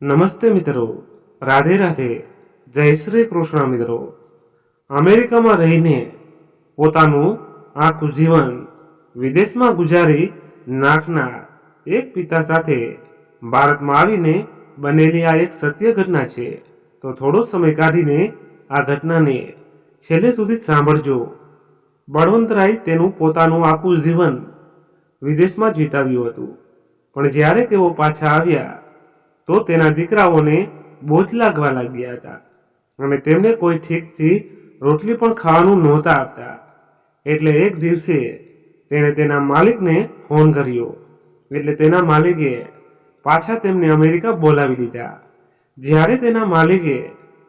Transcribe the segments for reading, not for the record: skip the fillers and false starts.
નમસ્તે મિત્રો, રાધે રાધે, જય શ્રી કૃષ્ણ મિત્રો. અમેરિકામાં રહીને પોતાનું આખું જીવન વિદેશમાં ગુજારી નાખનાર એક પિતા સાથે ભારતમાં આવીને બનેલી આ એક સત્ય ઘટના છે. તો થોડો સમય કાઢીને આ ઘટનાને છેલ્લે સુધી સાંભળજો. બળવંતરાય તેનું પોતાનું આખું જીવન વિદેશમાં જ વિતાવ્યું હતું, પણ જ્યારે તેઓ પાછા આવ્યા તો તેના દીકરાઓને બોજ લાગવા લાગ્યા હતા અને તેમને કોઈ ઠીકથી રોટલી પણ ખાવાનું નહોતા આપતા. એટલે એક દિવસે તેણે તેના માલિકને ફોન કર્યો. એટલે તેના માલિકે પાછા તેમને અમેરિકા બોલાવી લીધા. જ્યારે તેના માલિકે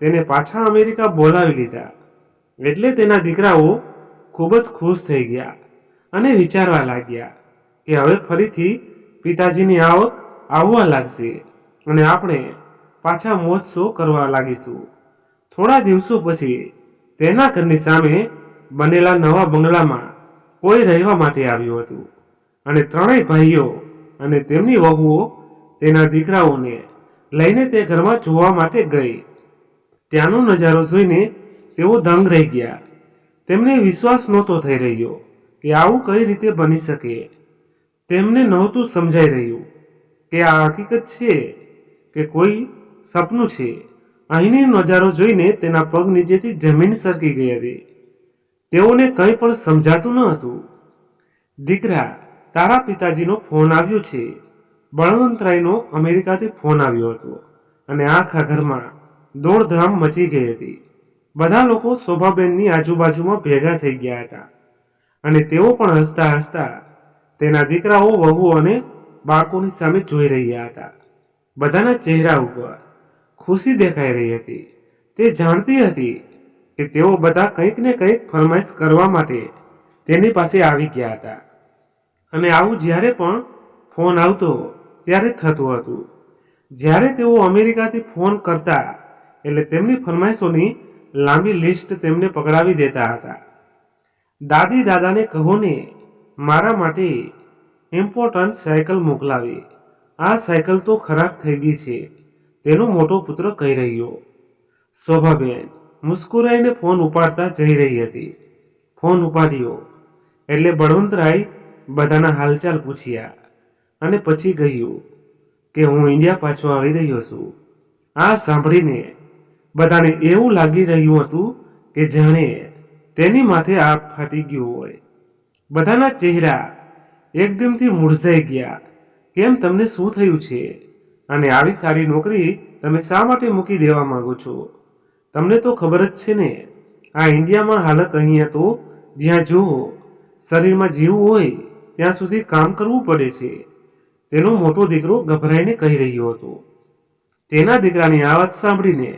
તેને પાછા અમેરિકા બોલાવી લીધા એટલે તેના દીકરાઓ ખૂબ જ ખુશ થઈ ગયા અને વિચારવા લાગ્યા કે હવે ફરીથી પિતાજીની આવક આવવા લાગશે અને આપણે પાછા મોજ શો કરવા લાગીશું. થોડા દિવસો પછી તેના ઘરની સામે બનેલા નવા બંગલામાં કોઈ રહેવા માટે આવ્યું હતું અને ત્રણેય ભાઈઓ અને તેમની વહુઓ તેના દીકરાઓને લઈને તે ઘરમાં જોવા માટે ગઈ. ત્યાંનો નજારો જોઈને તેઓ દંગ રહી ગયા. તેમને વિશ્વાસ નહોતો થઈ રહ્યો કે આવું કઈ રીતે બની શકે. તેમને નહોતું સમજાઈ રહ્યું કે આ હકીકત છે કે કોઈ સપનું છે. અહીંનો નજારો જોઈને તેના પગ નીચેથી જમીન સરકી ગઈ હતી. તેઓને કંઈ પણ સમજાતું ન હતું. દીકરા, તારા પિતાજીનો ફોન આવ્યો છે. બળવંતરાયનો અમેરિકાથી ફોન આવ્યો હતો અને આખા ઘરમાં દોડધામ મચી ગઈ હતી. બધા લોકો શોભાબેનની આજુબાજુમાં ભેગા થઈ ગયા હતા અને તેઓ પણ હસતા હસતા તેના દીકરાઓ, વહુ અને બાળકોની સામે જોઈ રહ્યા હતા. બધાના ચહેરા ઉપર ખુશી દેખાઈ રહી હતી. તે જાણતી હતી કે તેઓ બધા કંઈક ને કંઈક ફરમાઈશ કરવા માટે તેની પાસે આવી ગયા હતા અને આવું જ્યારે પણ ફોન આવતો ત્યારે થતું હતું. જ્યારે તેઓ અમેરિકાથી ફોન કરતા એટલે તેમની ફરમાઈશોની લાંબી લિસ્ટ તેમને પકડાવી દેતા હતા. દાદી દાદાને કહો ને મારા માટે ઇમ્પોર્ટન્ટ સાયકલ મોકલાવી. આ સાયકલ તો ખરાબ થઈ ગઈ છે, તેનો મોટો પુત્ર કહી રહ્યો. શોભાબેન મુસ્કુરાઈને ફોન ઉપાડતા જઈ રહી હતી. ફોન ઉપાડ્યો એટલે બળવંતરાય બધાના હાલચાલ પૂછ્યા અને પછી કહ્યું કે હું ઇન્ડિયા પાછો આવી રહ્યો છું. આ સાંભળીને બધાને એવું લાગી રહ્યું હતું કે જાણે તેની માથે આગ ફાટી ગયું હોય. બધાના ચહેરા એકદમથી મૂરઝાઈ ગયા. કેમ, તમને શું થયું છે? અને આવી સારી નોકરી તમે શા માટે મૂકી દેવા માંગો છો? તમને તો ખબર જ છે ને, આ ઇન્ડિયામાં હાલત અહીંયા તો જ્યાં જુઓ શરીરમાં જીવ હોય ત્યાં સુધી કામ કરવું પડે છે. તેનો મોટો દીકરો ગભરાઈને કહી રહ્યો હતો. તેના દીકરાની આ વાત સાંભળીને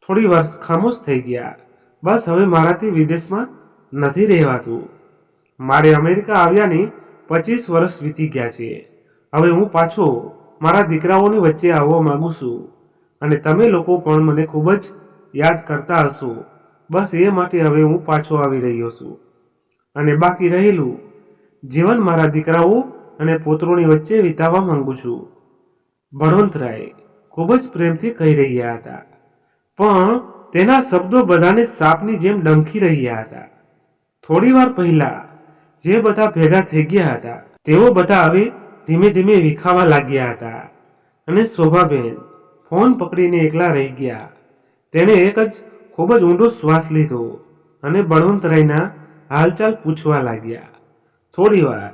થોડી વાર ખામોશ થઈ ગયા. બસ, હવે મારાથી વિદેશમાં નથી રહેવાતું. મારે અમેરિકા આવ્યાની 25 વર્ષ વીતી ગયા છે. હવે હું પાછો મારા દીકરાઓની વચ્ચે આવવા માંગુ છું અને તમે લોકો પણ મને ખૂબ જ યાદ કરતા હશો. બસ એ માટે હવે હું પાછો આવી રહ્યો છું અને બાકી રહેલું જીવન મારા દીકરાઓ અને પુત્રોની વચ્ચે વિતાવવા માંગુ છું. બળવંતરાય ખૂબ જ પ્રેમથી કહી રહ્યા હતા, પણ તેના શબ્દો બધાને સાપની જેમ ડંખી રહ્યા હતા. થોડી વાર પહેલા જે બધા ભેગા થઈ ગયા હતા તેઓ બધા હવે ધીમે ધીમે વિખાવા લાગ્યા હતા અને શોભાબેન ફોન પકડીને એકલા રહી ગયા. તેણે એક જ ખૂબ જ ઊંડો શ્વાસ લીધો અને બળવંતરાયના હાલચાલ પૂછવા લાગ્યા. થોડી વાર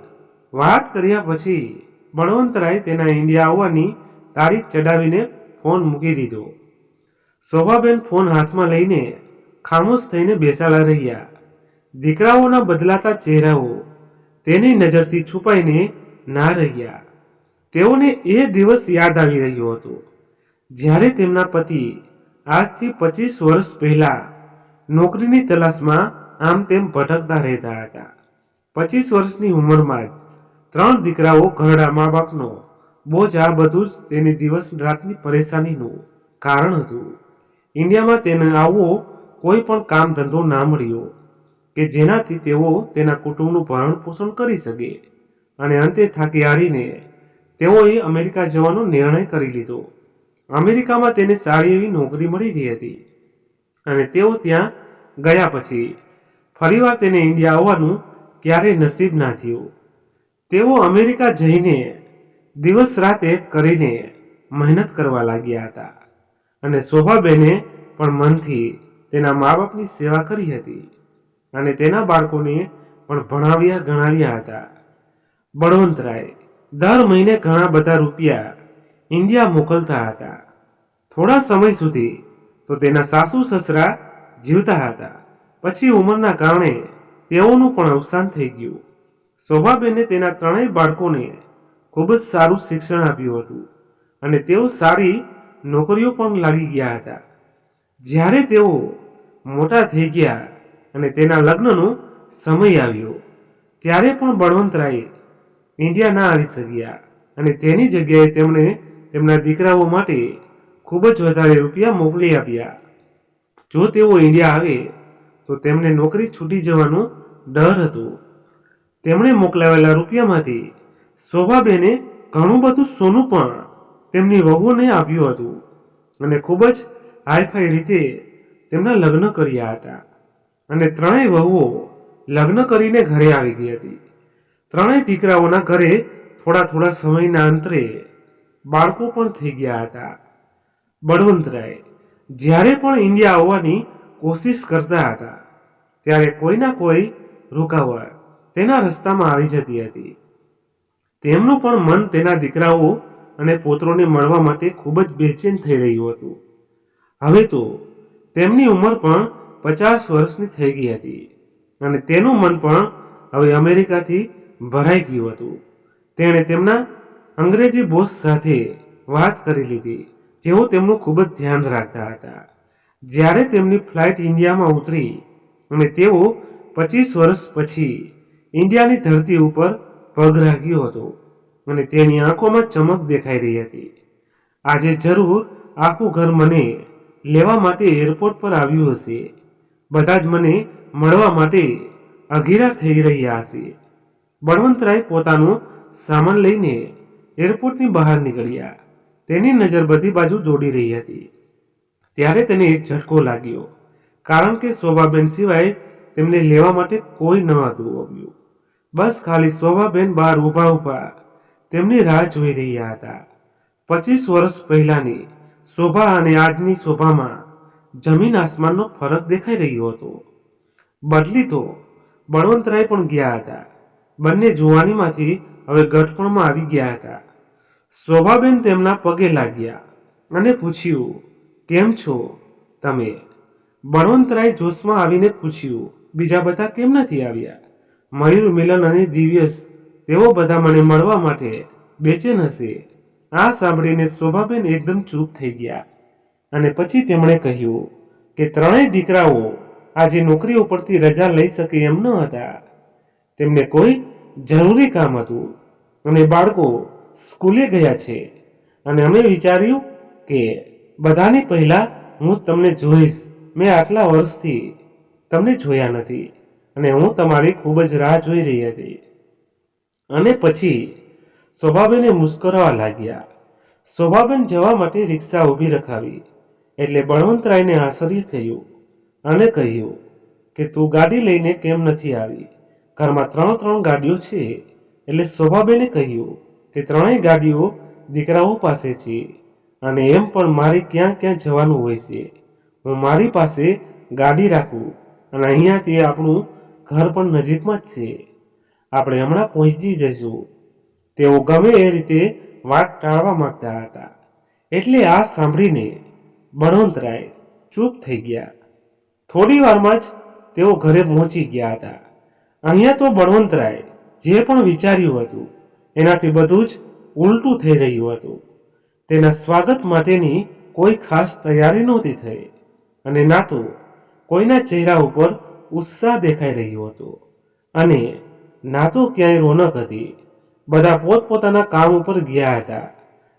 વાત કર્યા પછી બળવંતરાય તેના ઇન્ડિયા આવવાની તારીખ ચડાવીને ફોન મૂકી દીધો. શોભાબેન ફોન હાથમાં લઈને ખામોશ થઈને બેસાડા રહ્યા. દીકરાઓના બદલાતા ચહેરાઓ તેની નજરથી છુપાઈને ના રહ્યા. તેઓને એ દિવસ યાદ આવી રહ્યો હતો જ્યારે તેમના પતિ આજથી 25 વર્ષ પહેલા નોકરીની તલાશમાં આમ તેમ ભટકતા રહેતા હતા. 25 વર્ષની ઉંમરમાં જ 3 દીકરાઓ, ઘરડા મા બાપનો બોજ, આ બધું જ તેની દિવસ રાતની પરેશાનીનું કારણ હતું. ઇન્ડિયામાં તેને આવો કોઈ પણ કામ ધંધો ના મળ્યો કે જેનાથી તેઓ તેના કુટુંબનું ભરણ પોષણ કરી શકે અને અંતે થાકી હારીને તેઓએ અમેરિકા જવાનો નિર્ણય કરી લીધો. અમેરિકામાં તેને સારી એવી નોકરી મળી ગઈ હતી અને તેઓ ત્યાં ગયા પછી ફરીવાર તેને ઇન્ડિયા આવવાનું ક્યારેય નસીબ ના થયું. તેઓ અમેરિકા જઈને દિવસ રાત એક કરીને મહેનત કરવા લાગ્યા હતા અને શોભાબેને પણ મનથી તેના મા બાપની સેવા કરી હતી અને તેના બાળકોને પણ ભણાવ્યા ગણાવ્યા હતા. બળવંતરાય દર મહિને ઘણા બધા રૂપિયા ઇન્ડિયા મોકલતા હતા. થોડા સમય સુધી તો તેના સાસુ સસરા જીવતા હતા. પછી ઉંમરના કારણે તેઓનું પણ અવસાન થઈ ગયું. શોભાબેને તેના ત્રણેય બાળકોને ખૂબ જ સારું શિક્ષણ આપ્યું હતું અને તેઓ સારી નોકરીઓ પણ લાગી ગયા હતા. જ્યારે તેઓ મોટા થઈ ગયા અને તેના લગ્નનો સમય આવ્યો ત્યારે પણ બળવંતરાય ઇન્ડિયા ના આવી શક્યા અને તેની જગ્યાએ તેમણે તેમના દીકરાઓ માટે ખૂબ જ વધારે રૂપિયા મોકલી આપ્યા. જો તેઓ ઇન્ડિયા આવે તો તેમને નોકરી છૂટી જવાનો ડર હતો. તેમણે મોકલાવેલા રૂપિયામાંથી શોભાબેને ઘણું બધું સોનું પણ તેમની વહુને આપ્યું હતું અને ખૂબ જ હાઈફાઈ રીતે તેમના લગ્ન કર્યા હતા અને ત્રણેય વહુઓ લગ્ન કરીને ઘરે આવી ગઈ હતી. ત્રણેય દીકરાઓના ઘરે થોડા થોડા સમયના અંતરે બાળકો પણ થઈ ગયા હતા. બળવંતરાય જ્યારે પણ ઇન્ડિયા આવવાની કોશિશ કરતા હતા ત્યારે કોઈના કોઈ રૂકાવટ તેના રસ્તામાં આવી જતી હતી. તેમનું પણ મન તેના દીકરાઓ અને પોત્રોને મળવા માટે ખૂબ જ બેચેન થઈ રહ્યું હતું. હવે તો તેમની ઉંમર પણ 50 વર્ષની થઈ ગઈ હતી અને તેનું મન પણ હવે અમેરિકાથી ભરાઈ ગયું હતું. તેણે તેમના અંગ્રેજી બોસ સાથે વાત કરી લીધી, જેઓ તેમનું ખૂબ જ ધ્યાન રાખતા હતા. જ્યારે તેમની ફ્લાઇટ ઇન્ડિયામાં ઉતરી અને તેઓ 25 વર્ષ પછી ઇન્ડિયાની ધરતી ઉપર પગ રાખ્યો હતો અને તેની આંખોમાં ચમક દેખાઈ રહી હતી. આજે જરૂર આખું ઘર મને લેવા માટે એરપોર્ટ પર આવ્યું હશે. બધા જ મને મળવા માટે અઘીરા થઈ રહ્યા હશે. બળવંતરાય પોતાનો સામાન લઈને એરપોર્ટની બહાર નીકળ્યા. તેની નજર બધી બાજુ દોડી રહી હતી. ત્યારે તેને એક ઝટકો લાગ્યો, કારણ કે શોભાબેન સિવાય તેમને લેવા માટે કોઈ ન હતું આવ્યું. બસ ખાલી શોભાબેન બહાર ઊભા ઊભા તેમની રાહ જોઈ રહ્યા હતા. 25 વર્ષ પહેલાની શોભા અને આજની શોભામાં જમીન આસમાનનો ફરક દેખાઈ રહ્યો હતો. બદલી તો બળવંતરાય પણ ગયા હતા. બંને જુવાનીમાંથી હવે ગઠપણમાં આવી ગયા હતા. શોભાબેન તેમના પગે લાગ્યા અને પૂછ્યું, કેમ છો તમે? બળવંતરાય જોશમાં આવીને પૂછ્યું, બીજા બધા કેમ નથી આવ્યા? મયુર, મિલન અને દિવ્યેશ, તેઓ બધા મને મળવા માટે બેચેન હશે. આ સાંભળીને શોભાબેન એકદમ ચૂપ થઈ ગયા અને પછી તેમણે કહ્યું કે ત્રણેય દીકરાઓ આજે નોકરી ઉપરથી રજા લઈ શકે એમ ન હતા. તેમને કોઈ જરૂરી કામ હતું અને બાળકો સ્કૂલે ગયા છે અને અમે વિચાર્યું કે બધાની પહેલા હું તમને જોઈશ. મેં આટલા વર્ષથી તમને જોયા નથી અને હું તમારી ખૂબ જ રાહ જોઈ રહી હતી. અને પછી શોભાબેને મુસ્કરાવા લાગ્યા. શોભાબેન જવા માટે રિક્ષા ઊભી રખાવી એટલે બળવંતરાયને આશ્ચર્ય થયું અને કહ્યું કે તું ગાડી લઈને કેમ નથી આવી? ઘરમાં 3 ગાડીઓ છે. એટલે શોભાબેને કહ્યું કે ત્રણેય ગાડીઓ દીકરાઓ પાસે છે અને એમ પણ મારે ક્યાં ક્યાં જવાનું હોય છે. હું મારી પાસે ગાડી રાખું અને અહીંયાથી આપણું ઘર પણ નજીકમાં જ છે. આપણે હમણાં પહોંચી જઈશું. તેઓ ગમે એ રીતે વાત ટાળવા માંગતા હતા. એટલે આ સાંભળીને બળવંતરાય ચૂપ થઈ ગયા. થોડી વારમાં જ તેઓ ઘરે પહોંચી ગયા હતા. અહીંયા તો બળવંતરાય જે પણ વિચાર્યું હતું એનાથી બધું જ ઉલટું થઈ રહ્યું હતું. તેના સ્વાગત માટેની કોઈ ખાસ તૈયારી નહોતી થઈ અને ના તો કોઈના ચહેરા ઉપર ઉત્સાહ દેખાઈ રહ્યો હતો અને ના તો ક્યાંય રોનક હતી. બધા પોતપોતાના કામ ઉપર ગયા હતા.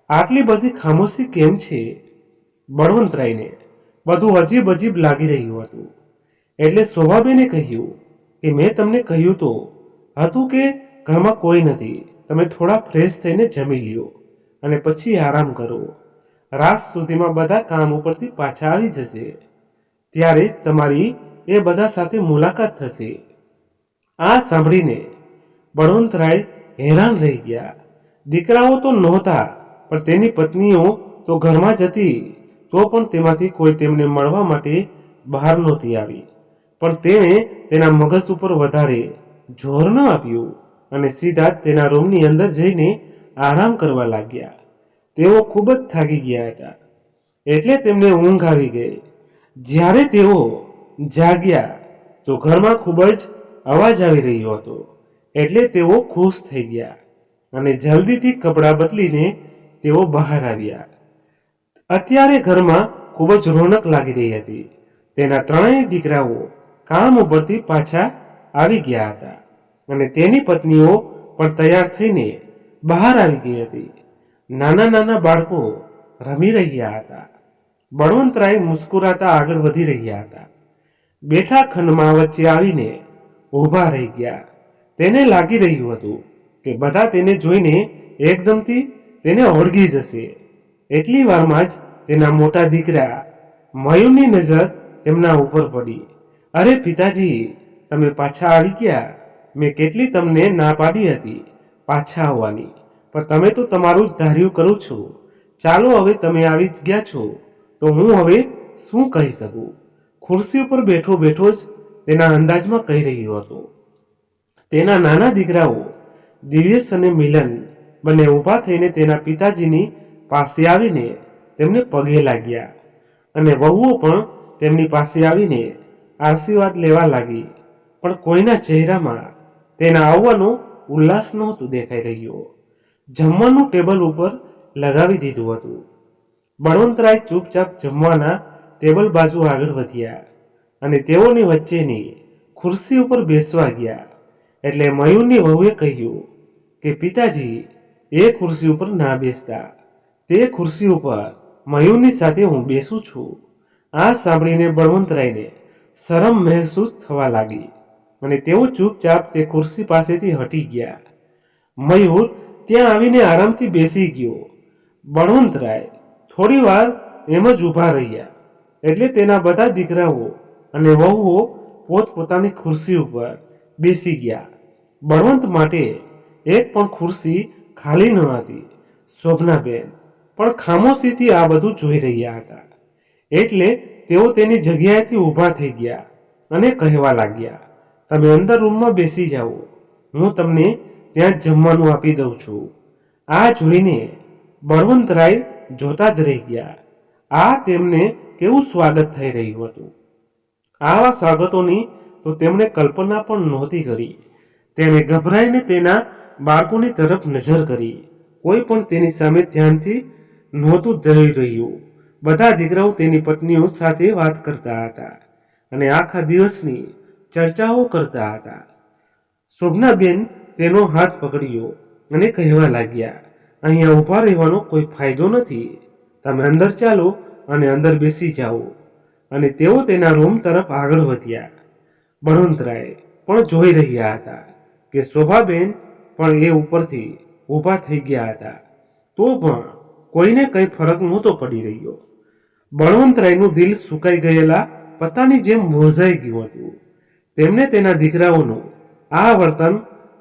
આટલી બધી ખામોશી કેમ છે? બળવંતરાયને બધું અજીબ અજીબ લાગી રહ્યું હતું. એટલે શોભાબેને કહ્યું કે મેં તમને કહ્યું તો હતું કે ઘરમાં કોઈ નથી. તમે થોડા ફ્રેશ થઈને જમી લ્યો. અને પછી આરામ કરો. રાત સુધીમાં બધા કામ ઉપરથી પાછા આવી જશે. ત્યારે જ તમારી એ બધા સાથે મુલાકાત થશે. આ સાંભળીને બળવંતરાય હેરાન રહી ગયા. દીકરાઓ તો નહોતા, પણ તેની પત્નીઓ તો ઘરમાં જ હતી. તો પણ તેમાંથી કોઈ તેમને મળવા માટે બહાર નહોતી આવી. પણ તેણે તેના મગજ ઉપર વધારે જોર ન આપ્યું અને સીધા તેના રૂમની અંદર જઈને આરામ કરવા લાગ્યા. તેઓ ખૂબ જ થાકી ગયા હતા, એટલે તેમને ઊંઘ આવી ગઈ. જ્યારે તેઓ જાગ્યા તો ઘરમાં ખૂબ જ અવાજ આવી રહ્યો હતો, એટલે તેઓ ખુશ થઈ ગયા અને જલ્દીથી કપડાં બદલીને તેઓ બહાર આવ્યા. અત્યારે ઘરમાં ખૂબ જ રોનક લાગી રહી હતી. તેના ત્રણેય દીકરાઓ કામ ઉપરથી પાછા આવી ગયા હતા અને તેની પત્નીઓ પણ તૈયાર થઈને બહાર આવી ગઈ હતી. નાના નાના બાળકો રમી રહ્યા હતા. બળવંતરાય મુસ્કુરાતા આગળ વધી રહ્યા હતા. બેઠા ખંડમાં વચ્ચે આવીને ઊભા રહી ગયા. તેને લાગી રહ્યું હતું કે બધા તેને જોઈને એકદમથી તેને ઓળખી જશે. એટલી વારમાં જ તેના મોટા દીકરા મયુરની નજર તેમના ઉપર પડી. અરે પિતાજી, તમે પાછા આવી ગયા. મેં કેટલી તમને ના પાડી હતી પાછા આવવાની, પણ તમે તો તમારું જ ધાર્યું કરું છો. ચાલો, હવે તમે આવી જ ગયા છો તો હું હવે શું કહી શકું? ખુરશી ઉપર બેઠો બેઠો જ તેના અંદાજમાં કહી રહ્યો હતો. તેના નાના દીકરાઓ દિવ્યેશ અને મિલન બંને ઊભા થઈને તેના પિતાજીની પાસે આવીને તેમને પગે લાગ્યા અને વહુઓ પણ તેમની પાસે આવીને આશીર્વાદ લેવા લાગી. પણ કોઈના ચહેરામાં તેના આવવાનો ઉલ્લાસ નહોતું દેખાઈ રહ્યો. જમવાનું ટેબલ ઉપર લગાવી દીધું હતું. બળવંતરાય ચૂપચાપ જમવાના ટેબલ બાજુ આગળ વધ્યા અને તેઓની વચ્ચેની ખુરશી ઉપર બેસવા ગયા. એટલે મયુરની વહુએ કહ્યું કે પિતાજી, એ ખુરશી ઉપર ના બેસતા. તે ખુરશી ઉપર મયુરની સાથે હું બેસું છું. આ સાંભળીને બળવંતરાયને શરમ મહેસૂસ થવા લાગી અને તેઓ ચૂપચાપ તે ખુરશી પાસેથી હટી ગયા. મયુર ત્યાં આવીને આરામથી બેસી ગયો. બળવંતરાય થોડી વાર એમ જ ઊભા રહ્યા. એટલે તેના બધા દીકરાઓ અને વહુઓ પોતપોતાની ખુરશી ઉપર બેસી ગયા. બળવંત માટે એક પણ ખુરશી ખાલી ન હતી. શોભનાબેન પણ ખામોશીથી આ બધું જોઈ રહ્યા હતા. એટલે તેઓ તેની જગ્યાએથી ઊભા થઈ ગયા અને કહેવા લાગ્યા, તમે અંદર રૂમમાં બેસી જાઓ, હું તમને ત્યાં જમવાનું આપી દઉં છું. આ જોઈને બળવંતરાય જોતા જ રહી ગયા. આ તેમને કેવું સ્વાગત થઈ રહ્યું હતું. આવા સ્વાગતોની તો તેમણે કલ્પના પણ નહોતી કરી. તેણે ગભરાઈને તેના બાળકોની તરફ નજર કરી. કોઈ પણ તેની સામે ધ્યાનથી નહોતું જઈ રહ્યું. બધા દીકરાઓ તેની પત્નીઓ સાથે વાત કરતા હતા અને આખા દિવસની ચર્ચાઓ કરતા હતા. શોભનાબેન તેનો હાથ પકડ્યો અને કહેવા લાગ્યા, અહીંયા ઊભા રહેવાનો કોઈ ફાયદો નથી. તમે અંદર ચાલો અને અંદર બેસી જાઓ. અને તેઓ તેના રૂમ તરફ આગળ વધ્યા. બળવંતરાય પણ જોઈ રહ્યા હતા કે શોભાબેન પણ એ ઉપરથી ઊભા થઈ ગયા હતા. તો પણ કોઈને કંઈ ફરક નહોતો પડી રહ્યો. બળવંતરાયનું દિલ સુકાઈ ગયેલા પત્તાની જેમ મોજાઈ ગયું હતું. તેમને તેના દીકરાઓનું આ વર્તન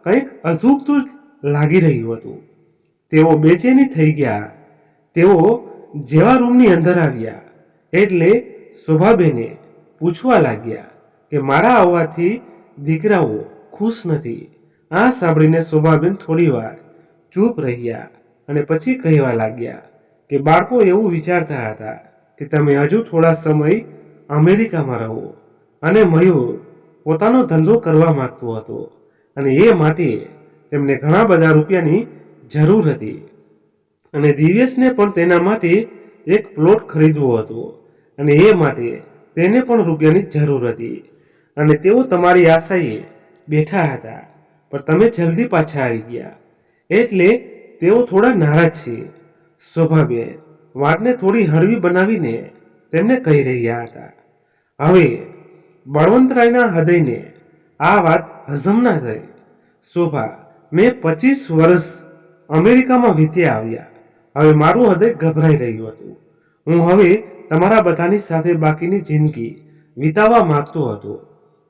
કંઈક અજુગતું લાગી રહ્યું હતું. તેઓ બેચેની થઈ ગયા. તેઓ જેવા રૂમની અંદર આવ્યા એટલે શોભાબેને પૂછવા લાગ્યા કે મારા આવવાથી દીકરાઓ ખુશ નથી. આ સાંભળીને શોભાબેન થોડી વાર ચૂપ રહ્યા અને પછી કહેવા લાગ્યા કે બાળકો એવું વિચારતા હતા કે તમે હજુ થોડા સમય અમેરિકામાં રહો. અને મયુર પોતાનો ધંધો કરવા માંગતો હતો અને એ માટે તેમને ઘણા બધા રૂપિયાની જરૂર હતી. અને દિવ્યેશને પણ તેના માટે એક પ્લોટ ખરીદવો હતો અને એ માટે તેને પણ રૂપિયાની જરૂર હતી. અને તેઓ તમારી આશાએ બેઠા હતા, પણ તમે જલ્દી પાછા આવી ગયા એટલે તેઓ થોડા નારાજ છે. શોભાબેન વાતને થોડી હળવી બનાવીને તેમને કહી રહ્યા હતા. હવે બળવંતરાયના હૃદયને આ વાત હજમ ના થઈ. શોભા, મેં 25 વર્ષ અમેરિકામાં વીત્યા આવ્યા. હવે મારું હૃદય ગભરાઈ રહ્યું હતું. હું હવે તમારા બધાની સાથે બાકીની જિંદગી વિતાવવા માંગતો હતો.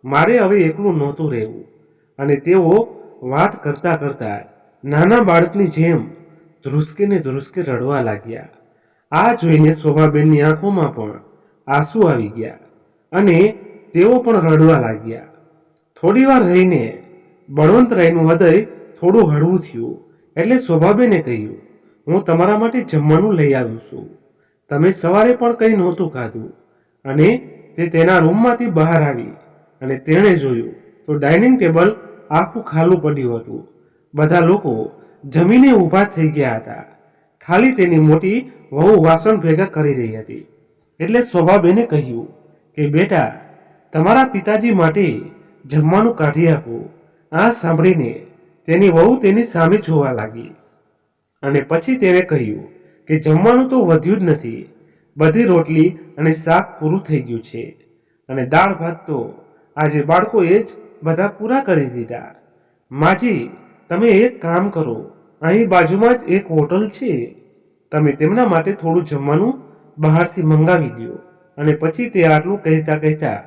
મારે હવે એકલું નહોતું રહેવું. અને તેઓ વાત કરતા કરતા નાના બાળકની જેમ ધ્રુસકે ધ્રુસકે રડવા લાગ્યા. આ જોઈને શોભાબેનની આંખોમાં પણ આંસુ આવી ગયા અને તેઓ પણ રડવા લાગ્યા. થોડી વાર રહીને બળવંતરાયનું હૃદય થોડું હળવું થયું એટલે શોભાબેને કહ્યું, હું તમારા માટે જમવાનું લઈ આવ્યું છું. તમે સવારે પણ કંઈ નહોતું ખાધું. અને તે તેના રૂમમાંથી બહાર આવી અને તેણે જોયું તો ડાઇનિંગ ટેબલ આખું ખાલું પડ્યું હતું. બધા લોકો જમીને ઊભા થઈ ગયા હતા. ખાલી તેની મોટી વહુ વાસણ ભેગા કરી રહી હતી. એટલે શોભાબેને કહ્યું કે બેટા, તમારા પિતાજી માટે જમવાનું કાઢી આપો. આ સાંભળીને તેની વહુ તેની સામે જોવા લાગી અને પછી તેણે કહ્યું કે જમવાનું તો વધ્યું જ નથી. બધી રોટલી અને શાક પૂરું થઈ ગયું છે અને દાળ ભાત તો આજે બાળકોએ જ બધા પૂરા કરી દીધા. માજી, તમે એક કામ કરો, અહીં બાજુમાં જ એક હોટલ છે. તમે તેમના માટે થોડું જમવાનું બહારથી મંગાવી લ્યો. અને પછી તે આટલું કહેતા કહેતા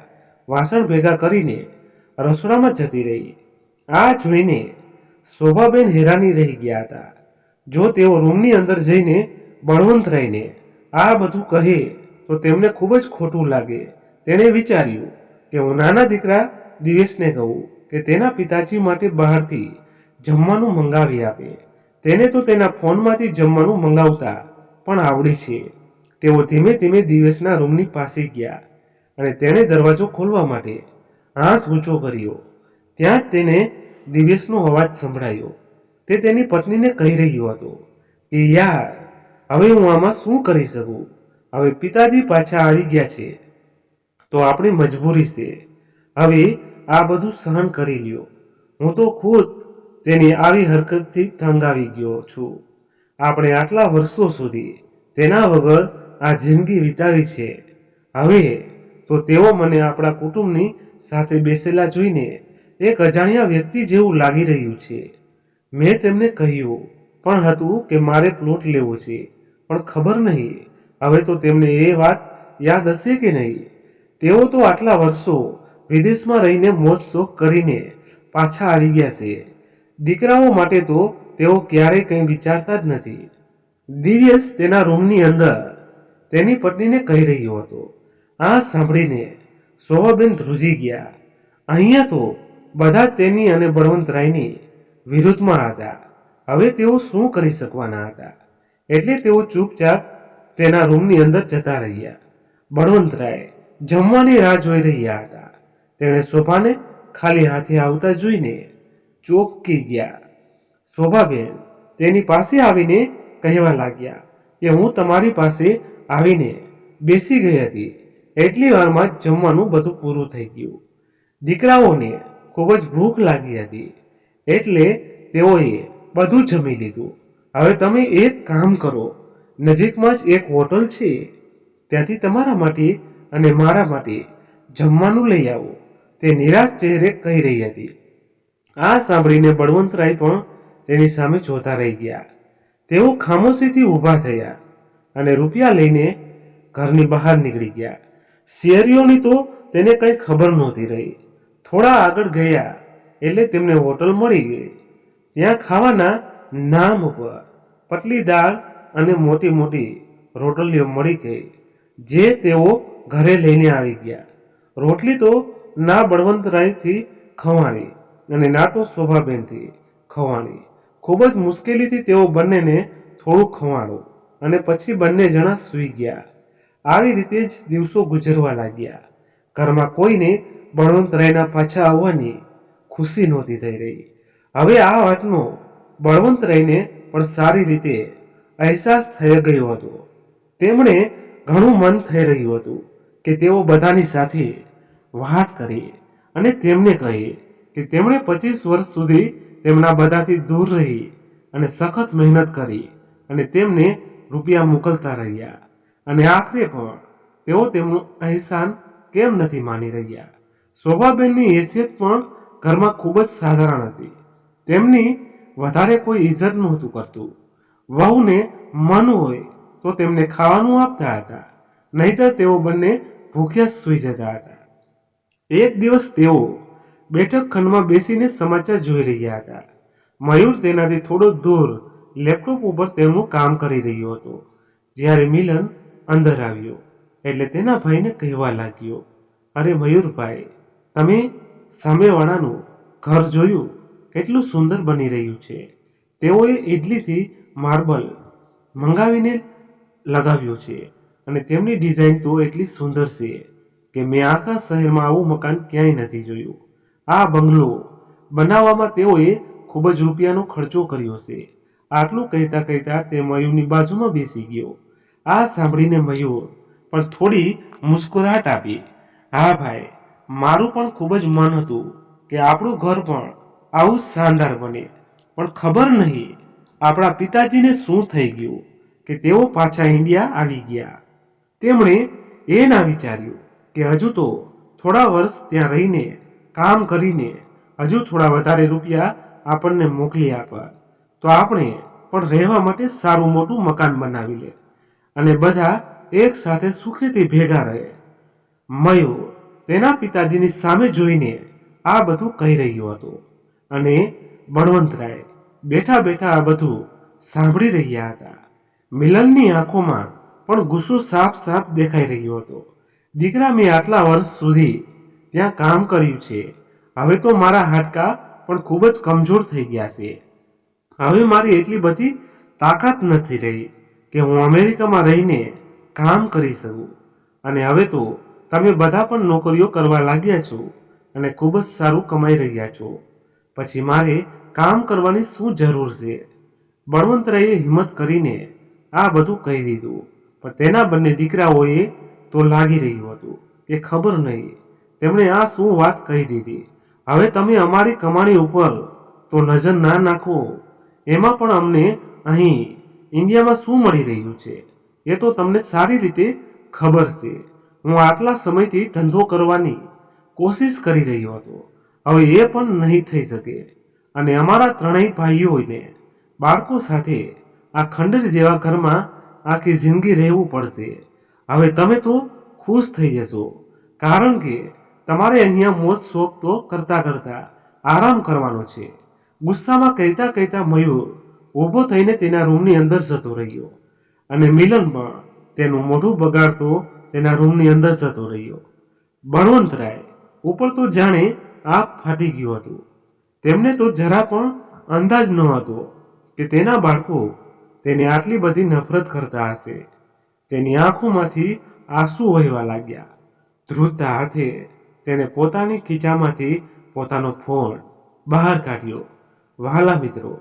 વાસણ ભેગા કરીને રસોડામાં જતી રહી. આ જોઈને શોભાબેન હેરાની રહી ગયા હતા. જો તેઓ રૂમની અંદર જઈને બળવંતરાયને આ બધું કહે તો તેમને ખૂબ જ ખોટું લાગે. તેણે વિચાર્યું કે હું નાના દીકરા દિવેશને કહું કે તેના પિતાજી માટે બહારથી જમવાનું મંગાવી આપે. તેને તો તેના ફોનમાંથી જમવાનું મંગાવતા પણ આવડે છે. તેઓ ધીમે ધીમે દિવેશના રૂમની પાસે ગયા અને તેણે દરવાજો ખોલવા માટે હાથ ઊંચો કર્યો. ત્યાં જ તેને દિવેશનો અવાજ સંભળાયો. તે તેની પત્નીને કહી રહ્યો હતો કે યાર, હવે હું આમાં શું કરી શકું? હવે પિતાજી પાછા આવી ગયા છે તો આપણી મજબૂરી છે. હવે આ બધું સહન કરી લ્યો. હું તો ખુદ તેની આવી હરકતથી તંગ આવી ગયો છું. આપણે આટલા વર્ષો સુધી તેના વગર આ જિંદગી વિતાવી છે. હવે તો તેઓ મને આપણા કુટુંબની સાથે બેસેલા જોઈને એક અજાણ્યા વ્યક્તિ જેવું લાગી રહ્યું છે. મેં તેમને કહ્યું પણ હતું કે મારે પ્લોટ લેવો છે, પણ ખબર નહીં હવે તો તેમને એ વાત યાદ હશે કે નહીં. તેઓ તો આટલા વર્ષો વિદેશમાં રહીને મોજ શોખ કરીને પાછા આવી ગયા છે. દીકરાઓ માટે તો તેઓ ક્યારેય કંઈ વિચારતા જ નથી. દિવ્યેશ તેના રૂમની અંદર તેની પત્નીને કહી રહ્યો હતો. આ સાંભળીને શોભાબેન ધ્રુજી ગયા. અહીંયા તો બધા તેની અને બળવંતરાયની વિરુદ્ધમાં હતા. હવે તેઓ શું કરી શકવાના હતા? એટલે તેઓ ચૂપચાપ તેના રૂમની અંદર જતા રહ્યા. બળવંતરાય જમવાની રાહ જોઈ રહ્યા હતા. તેણે શોભાને ખાલી હાથે આવતા જોઈને ચોંકી ગયા. શોભાબેન તેની પાસે આવીને કહેવા લાગ્યા કે હું તમારી પાસે આવીને બેસી ગઈ હતી. એટલી વારમાં જ જમવાનું બધું પૂરું થઈ ગયું. દીકરાઓને ખૂબ જ ભૂખ લાગી હતી એટલે તેઓએ બધું જમી લીધું. હવે તમે એક કામ કરો, નજીકમાં જ એક હોટલ છે, ત્યાંથી તમારા માટે અને મારા માટે જમવાનું લઈ આવો, તે નિરાશ ચહેરે કહી રહી હતી. આ સાંભળીને બળવંતરાય પણ તેની સામે જોતા રહી ગયા. તેઓ ખામોશીથી ઊભા થયા અને રૂપિયા લઈને ઘરની બહાર નીકળી ગયા. શેરીઓની તો તેને કંઈ ખબર નહોતી રહી. થોડા આગળ ગયા એટલે તેમને હોટલ મળી ગઈ. ત્યાં ખાવાના નામ ઉપર પતલી દાળ અને મોટી મોટી રોટલીઓ મળી ગઈ જે તેઓ ઘરે લઈને આવી ગયા. રોટલી તો ના બળવંતરાયથી ખવાણી અને ના તો શોભાબેનથી ખવાણી. ખૂબ જ મુશ્કેલીથી તેઓ બંનેને થોડું ખવાડું અને પછી બંને જણા સૂઈ ગયા. આવી રીતે જ દિવસો ગુજરવા લાગ્યા. ઘરમાં કોઈને બળવંતરાયના પાછા આવવાની ખુશી નહોતી થઈ રહી. હવે આ વાતનો બળવંતરાયને પણ સારી રીતે અહેસાસ થઈ ગયો હતો. તેમણે ઘણું મન થઈ રહ્યું હતું કે તેઓ બધાની સાથે વાત કરે અને તેમને કહે કે તેમણે 25 વર્ષ સુધી તેમના બધાથી દૂર રહી અને સખત મહેનત કરી અને તેમને રૂપિયા મોકલતા રહ્યા અને આખરે પણ તેઓ તેમનું અહેસાન કેમ નથી માની રહ્યા. શોભાબેનની હેસિયત પણ ઘરમાં ખૂબ જ સાધારણ હતી. તેમની વધારે કોઈ ઇજ્જત નહોતું કરતું. વહુને મન હોય તો તેમને ખાવાનું આપતા હતા, નહીતર તેઓ બંને ભૂખ્યા સૂઈ જતા હતા. એક દિવસ તેઓ બેઠક ખંડમાં બેસીને સમાચાર જોઈ રહ્યા હતા. મયુર તેનાથી થોડો દૂર લેપટોપ ઉપર તેનું કામ કરી રહ્યો હતો. જ્યારે મિલન અંદર આવ્યો એટલે તેના ભાઈને કહેવા લાગ્યો, અરે મયુરભાઈ, તમે સામેવાળાનું ઘર જોયું? કેટલું સુંદર બની રહ્યું છે. તેઓએ ઇડલીથી માર્બલ મંગાવીને લગાવ્યો છે અને તેમની ડિઝાઇન તો એટલી સુંદર છે કે મેં આખા શહેરમાં આવું મકાન ક્યાંય નથી જોયું. આ બંગલો બનાવવામાં તેઓએ ખૂબ જ રૂપિયાનો ખર્ચો કર્યો છે. આટલું કહેતા કહેતા તે મયુરની બાજુમાં બેસી ગયો. આ સાંભળીને મયુર પણ થોડી મુસ્કુરાહટ આપી. હા ભાઈ, મારું પણ ખૂબ જ મન હતું કે આપણું ઘર પણ આવું શાનદાર બને, પણ ખબર નહીં આપણા પિતાજીને શું થઈ ગયું કે તેઓ પાછા ઇન્ડિયા આવી ગયા. તેમણે એ ના વિચાર્યું કે હજુ તો થોડા વર્ષ ત્યાં રહીને કામ કરીને હજુ થોડા વધારે રૂપિયા આપણને મોકલી આપવા તો આપણે પણ રહેવા માટે સારું મોટું મકાન બનાવી લે અને બધા એક સાથે સુખેથી ભેગા રહે. મયુર તેના પિતાજીની સામે જોઈને આ બધું કહી રહ્યો હતો અને બળવંતરાય બેઠા બેઠા આ બધું સાંભળી રહ્યા હતા. મિલનની આંખોમાં પણ ગુસ્સો સાફ સાફ દેખાઈ રહ્યો હતો. દીકરા, મેં આટલા વર્ષ સુધી ત્યાં કામ કર્યું છે. હવે તો મારા હાડકાં પણ ખૂબ જ કમજોર થઈ ગયા છે. હવે મારી એટલી બધી તાકાત નથી રહી કે હું અમેરિકામાં રહીને કામ કરી શકું. અને હવે તો તમે બધા પણ નોકરીઓ કરવા લાગ્યા છો અને ખૂબ જ સારું કમાઈ રહ્યા છો. પછી મારે કામ કરવાની શું જરૂર છે? બળવંતરાયે હિંમત કરીને આ બધું કહી દીધું. પણ તેના બંને દીકરાઓએ તો લાગી રહ્યું હતું કે ખબર નહીં તેમણે આ શું વાત કહી દીધી. હવે તમે અમારી કમાણી ઉપર તો નજર ના નાખો. એમાં પણ અમને અહીં ઇન્ડિયામાં શું મળી રહ્યું છે એ તો તમને સારી રીતે ખબર છે. હું આટલા સમયથી ધંધો કરવાની કોશિશ કરી રહ્યો હતો, હવે એ પણ નહીં થઈ શકે અને અમારા ત્રણેય ભાઈઓને બાળકો સાથે આ ખંડેર જેવા ઘરમાં આખી જિંદગી રહેવું પડશે. હવે તમે તો ખુશ થઈ જશો, કારણ કે તમારે અહીંયા મોજ શોખ તો કરતા કરતા આરામ કરવાનો છે. ગુસ્સામાં કહેતા કહેતા મયુર ઊભો થઈને તેના રૂમની અંદર જતો રહ્યો અને મિલન પણ તેનું મોઢું બગાડતો તેના રૂમની અંદર જતો રહ્યો. બળવંતરાય ઉપર તો જાણે આગ ફાટી ગયું હતું. તેમને તો જરા પણ અંદાજ ન હતો કે તેના બાળકો તેને આટલી બધી નફરત કરતા હશે. તેની આંખોમાંથી આંસુ વહેવા લાગ્યા. ધ્રુજતા હાથે તેણે પોતાની ખીચામાંથી પોતાનો ફોન બહાર કાઢ્યો. વહાલા મિત્રો,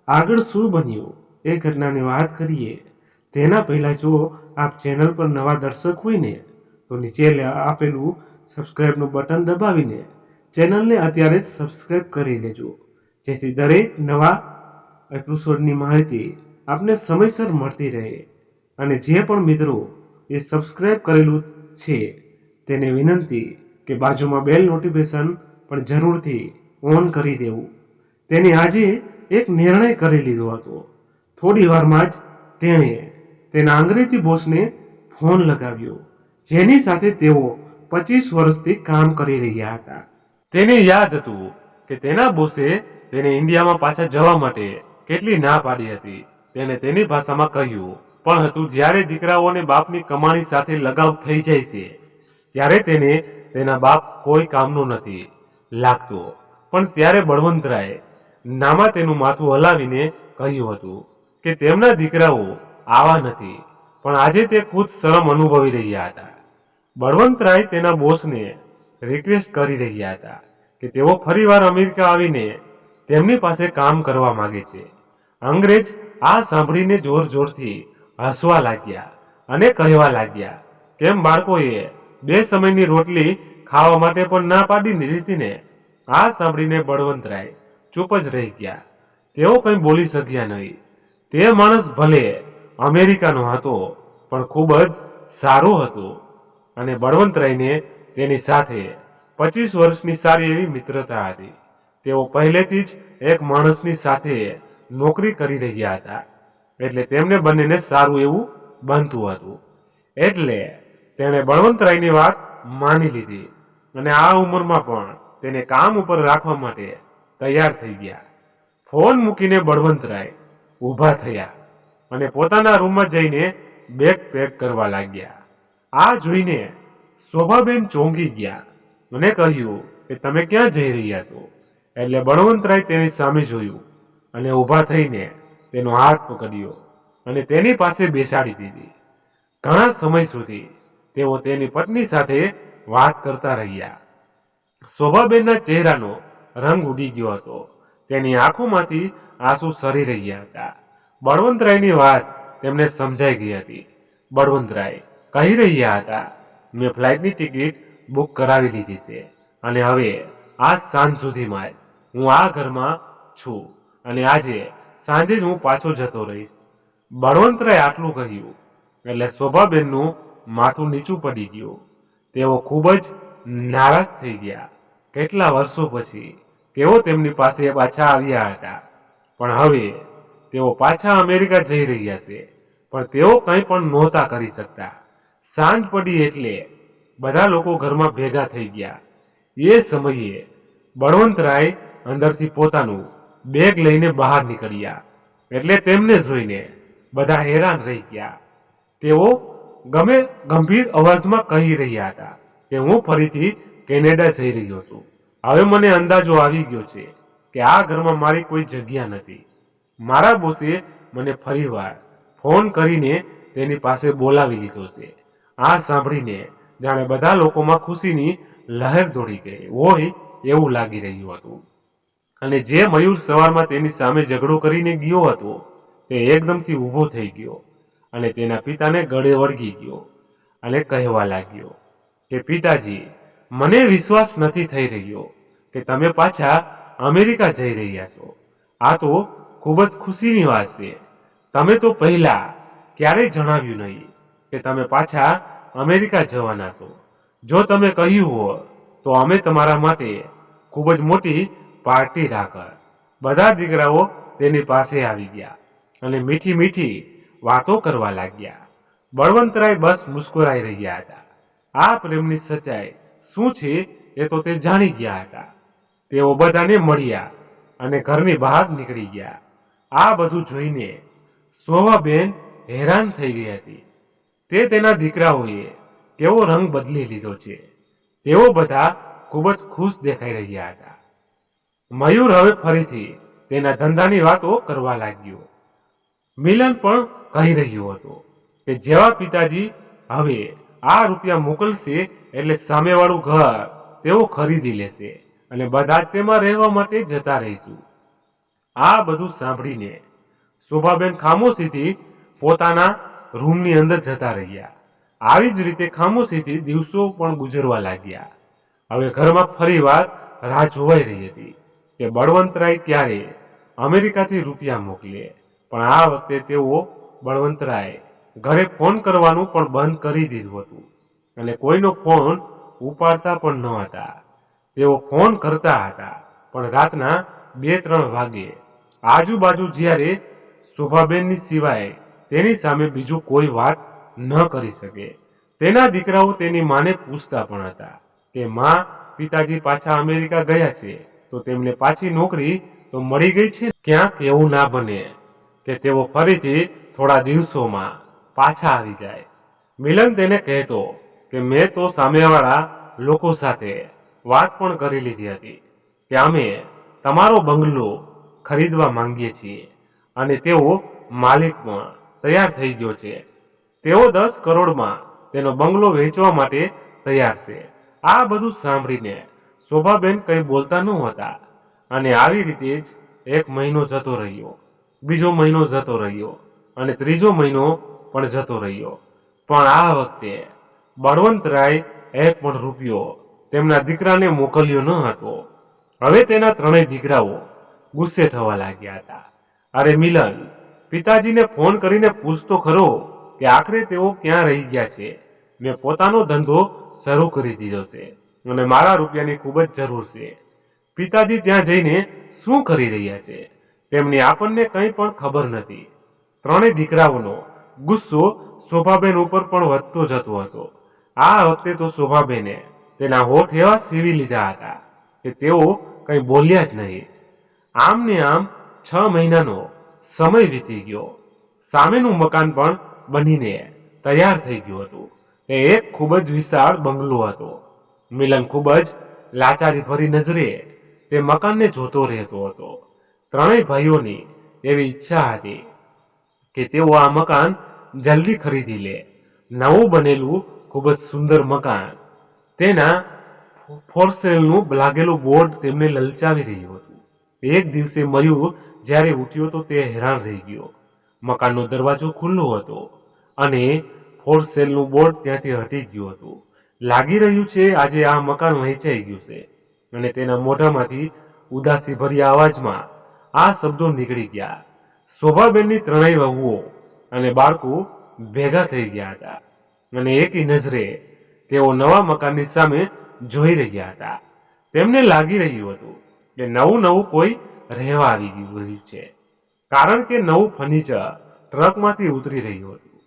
આગળ શું બન્યું એ ઘટનાની વાત કરીએ તેના પહેલાં જો આપ ચેનલ પર નવા દર્શક હોય ને તો નીચે આપેલું સબસ્ક્રાઈબનું બટન દબાવીને ચેનલને અત્યારે જ સબસ્ક્રાઈબ કરી લેજો, જેથી દરેક નવા એપિસોડની માહિતી આપને સમયસર મળતી રહે. અને જે પણ મિત્રો એ સબસ્ક્રાઈબ કરેલું છે તેને વિનંતી કે બાજુમાં બેલ નોટિફિકેશન પણ જરૂરથી ઓન કરી દેવું. તેને આજે એક નિર્ણય કરી લીધો હતો. થોડી વારમાં જ તેણે તેના અંગ્રેજી બોસને ફોન લગાવ્યો, જેની સાથે તેઓ 25 વર્ષથી કામ કરી રહ્યા હતા. તેને યાદ હતું કે તેના બોસે તેને ઇન્ડિયામાં પાછા જવા માટે કેટલી ના પાડી હતી. તેણે તેની ભાષામાં કહ્યું પણ હતું, જ્યારે દીકરાઓને બાપની કમાણી સાથે લગાવ થઈ જાય છે ત્યારે તેને તેના બાપ કોઈ કામનું નથી લાગતો. પણ ત્યારે બળવંતરાય નામાં તેનું માથું હલાવીને કહ્યું હતું કે તેમના દીકરાઓ આવા નથી. પણ આજે તે ખુદ શરમ અનુભવી રહ્યા હતા. બળવંતરાય તેના બોસને રિક્વેસ્ટ કરી રહ્યા હતા કે તેઓ ફરીવાર અમેરિકા આવીને તેમની પાસે કામ કરવા માંગે છે. અંગ્રેજ આ સાંભળીને જોર જોરથી હસવા લાગ્યા અને કહેવા લાગ્યા, કેમ બાળકોએ 2 સમયની રોટલી ખાવા માટે પણ ના પાડી દીધી ને? આ સાંભળીને બળવંતરાય ચૂપ જ રહી ગયા. તેઓ કંઈ બોલી શક્યા નહીં. તે માણસ ભલે અમેરિકાનો હતો પણ ખૂબ જ સારો હતો અને બળવંતરાયને તેની સાથે 25 વર્ષની સારી એવી મિત્રતા હતી. તેઓ પહેલેથી જ એક માણસની સાથે નોકરી કરી રહ્યા હતા. એટલે તેમને બંનેને સારું એવું બનતું હતું. એટલે તેણે બળવંતરાયની વાત માની લીધી અને આ ઉંમરમાં પણ તેને કામ ઉપર રાખવા માટે તૈયાર થઈ ગયા. ફોન મૂકીને બળવંતરાય ઊભા થયા અને પોતાના રૂમમાં જઈને બેગ પેક કરવા લાગ્યા. આ જોઈને શોભાબેન ચોંકી ગયા અને કહ્યું કે તમે ક્યાં જઈ રહ્યા છો? એટલે બળવંતરાય તેની સામે જોયું અને ઊભા થઈને તેનો હાથ પકડ્યો અને તેની પાસે બેસાડી દીધી. ઘણા સમય સુધી તેઓ તેની પત્ની સાથે વાત કરતા રહ્યા. શોભાબેનના ચહેરાનો રંગ ઉડી ગયો હતો. તેની આંખોમાંથી આંસુ સરી રહ્યા હતા. બળવંતરાયની વાત તેમને સમજાઈ ગઈ હતી. બળવંતરાય કહી રહ્યા હતા, મેં ફ્લાઇટની ટિકિટ બુક કરાવી લીધી છે અને હવે આજ સાંજ સુધીમાં હું આ ઘરમાં છું અને આજે સાંજે જ હું પાછો જતો રહીશ. બળવંતરાય આટલું કહ્યું એટલે શોભાબેનનું માથું નીચું પડી ગયું. તેઓ ખૂબ જ નારાજ થઈ ગયા. કેટલા વર્ષો પછી તેઓ તેમની પાસે પાછા આવ્યા હતા, પણ હવે તેઓ પાછા અમેરિકા જઈ રહ્યા છે, પણ તેઓ કંઈ પણ નહોતા કરી શકતા. સાંજ પડી એટલે બધા લોકો ઘરમાં ભેગા થઈ ગયા. એ સમયે બળવંતરાય અંદરથી પોતાનું બેગ લઈને બહાર નીકળ્યા એટલે તેમને જોઈને બધા હેરાન રહી ગયા. તેઓ ગંભીર અવાજમાં કહી રહ્યા હતા કે હું ફરીથી કેનેડા જઈ રહ્યો છું. હવે મને અંદાજો આવી ગયો છે કે આ ઘરમાં મારી કોઈ જગ્યા નથી. મારા બોસે મને ફરીવાર ફોન કરીને તેની પાસે બોલાવી લીધો છે. આ સાંભળીને જાણે બધા લોકોમાં ખુશીની લહેર દોડી ગઈ હોય એવું લાગી રહ્યું હતું. અને જે મયુર સવારમાં તેની સામે ઝઘડો કરીને ગયો હતો તે એકદમથી ઊભો થઈ ગયો અને તેના પિતાને ગળે વળગી ગયો અને કહેવા લાગ્યો કે પિતાજી, મને વિશ્વાસ નથી થઈ રહ્યો કે તમે પાછા અમેરિકા જઈ રહ્યા છો. આ તો ખૂબ જ ખુશીની વાત છે. તમે તો પહેલા ક્યારેય જણાવ્યું નહીં કે તમે પાછા અમેરિકા જવાના છો. જો તમે કહ્યું હોત તો અમે તમારા માટે ખૂબ જ મોટી પાર્ટી રાખત. બધા દીકરાઓ તેની પાસે આવી ગયા અને મીઠી મીઠી વાતો કરવા લાગ્યા. બળવંતરાય બસ મુસ્કુરાઈ રહ્યા હતા. આ પ્રેમની સચ્ચાઈ શું છે એ તો તે જાણી ગયા હતા. તેઓ બધાને મળ્યા અને ઘરની બહાર નીકળી ગયા. આ બધું જોઈને શોભાબેન હેરાન થઈ ગઈ હતી. તે તેના દીકરાઓએ કેવો રંગ બદલી લીધો છે. તેઓ બધા ખૂબ જ ખુશ દેખાઈ રહ્યા હતા. મયુર હવે ફરીથી તેના ધંધાની વાતો કરવા લાગ્યો. મિલન પણ કહી રહ્યો હતો કે જેવા પિતાજી હવે આ રૂપિયા મોકલશે એટલે સામેવાળું ઘર તેઓ ખરીદી લેશે અને બધા જ તેમાં રહેવા માટે જતા રહીશું. આ બધું સાંભળીને શોભાબેન ખામોશીથી પોતાના રૂમની અંદર જતા રહ્યા. આવી જ રીતે ખામોશીથી દિવસો પણ ગુજરવા લાગ્યા. હવે ઘરમાં ફરીવાર રાહ જોવાઈ રહી હતી કે બળવંતરાય ક્યારે અમેરિકાથી રૂપિયા મોકલે. પણ આ વખતે તેઓ બળવંતરાય ઘરે ફોન કરવાનું પણ બંધ કરી દીધું હતું અને કોઈનો ફોન ઉપાડતા પણ ન હતા. તેઓ ફોન કરતા હતા પણ રાતના 2-3 વાગે. આજુબાજુ જ્યારે શોભાબેનની સિવાય તેની સામે બીજું કોઈ વાત ન કરી શકે. તેના દીકરાઓ તેની માને પૂછતા પણ હતા કે માં, પિતાજી પાછા અમેરિકા ગયા છે તો તેમને પાછી નોકરી તો મળી ગઈ છે. ક્યાંક એવું ના બને કે તેઓ ફરીથી થોડા દિવસોમાં પાછા આવી જાય. મિલન તેને કહેતો કે મેં તો સામેવાળા લોકો સાથે વાત પણ કરી લીધી હતી કે અમે તમારો બંગલો ખરીદવા માંગીએ છીએ અને તેઓ માલિક પણ તૈયાર થઈ ગયો છે. તેઓ 10 કરોડમાં તેનો બંગલો વેચવા માટે તૈયાર છે. આ બધું સાંભળીને શોભાબેન કંઈ બોલતા નહોતા અને આવી રીતે જ 1 મહિનો જતો રહ્યો, બીજો મહિનો જતો રહ્યો અને ત્રીજો મહિનો પણ જતો રહ્યો. પણ આ વખતે બળવંતરાય 1 પણ રૂપિયો તેમના દીકરાને મોકલ્યો ન હતો. હવે તેના 3 દીકરાઓ ગુસ્સે થવા લાગ્યા હતા. અરે મિલન, પિતાજીને ફોન કરીને પૂછતો ખરો કે આખરે તેઓ ક્યાં રહી ગયા છે. મેં પોતાનો ધંધો શરૂ કરી દીધો છે અને મારા રૂપિયાની ખૂબ જ જરૂર છે. પિતાજી ત્યાં જઈને શું કરી રહ્યા છે તેમની આપણને કંઈ પણ ખબર નથી. ત્રણેય દીકરાઓનો ગુસ્સો શોભાબેન ઉપર પણ વધતો જતો હતો. આ વખતે તો શોભાબેને તેના હોઠ એવા સીવી લીધા હતા કે તેઓ કંઈ બોલ્યા જ નહીં. આમ ને આમ 6 મહિનાનો સમય વીતી ગયો. સામેનું મકાન પણ બનીને તૈયાર થઈ ગયું હતું. તે એક ખૂબ જ વિશાળ બંગલો હતો. મિલન ખૂબ જ લાચારી ભરી નજરે તે મકાનને જોતો રહેતો હતો. ત્રણેય ભાઈઓની એવી ઈચ્છા હતી કે તેઓ આ મકાન જલ્દી ખરીદી લે. નવું બનેલું ખૂબ જ સુંદર મકાન, તેના ફોર સેલનું લાગેલું બોર્ડ તેમને લલચાવી રહ્યું હતું. એક દિવસે મયુર જ્યારે ઉઠ્યો તો તે હેરાન રહી ગયો. મકાનનો દરવાજો ખુલ્લો હતો અને ફોર સેલનું બોર્ડ ત્યાંથી હટી ગયું હતું. લાગી રહ્યું છે આજે આ મકાન વહેંચાઈ ગયું છે. અને તેના મોઢામાંથી ઉદાસી ભર્યા અવાજમાં આ શબ્દો નીકળી ગયા. શોભાબેનની ત્રણેય વહુઓ અને બાળકો ભેગા થઈ ગયા હતા અને એકી નજરે તેઓ નવા મકાનની સામે જોઈ રહ્યા હતા. તેમને લાગી રહ્યું હતું કે નવું કોઈ રહેવા આવી ગયું છે, કારણ કે નવું ફર્નિચર ટ્રકમાંથી ઉતરી રહ્યું હતું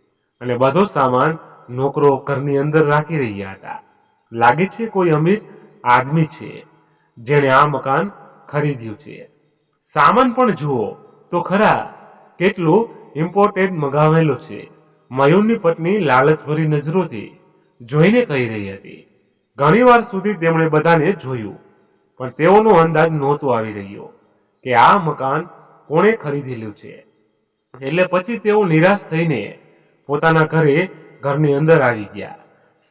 અને બધો સામાન નોકરો ઘરની અંદર રાખી રહ્યા હતા. લાગે છે કોઈ અમીર આદમી છે જેણે આ મકાન ખરીદ્યું છે. સામાન પણ જુઓ તો ખરા, કેટલું ઇમ્પોર્ટેડ મંગાવેલો છે. મયુરની પત્ની લાલચભરી નજરોથી જોઈને કહી રહી હતી. ઘણીવાર સુધી તેમણે બધાને જોયું, પણ તેઓનો અંદાજ નહોતો આવી રહ્યો કે આ મકાન કોણે ખરીદેલું છે. એટલે પછી તેઓ નિરાશ થઈને પોતાના ઘરની અંદર આવી ગયા.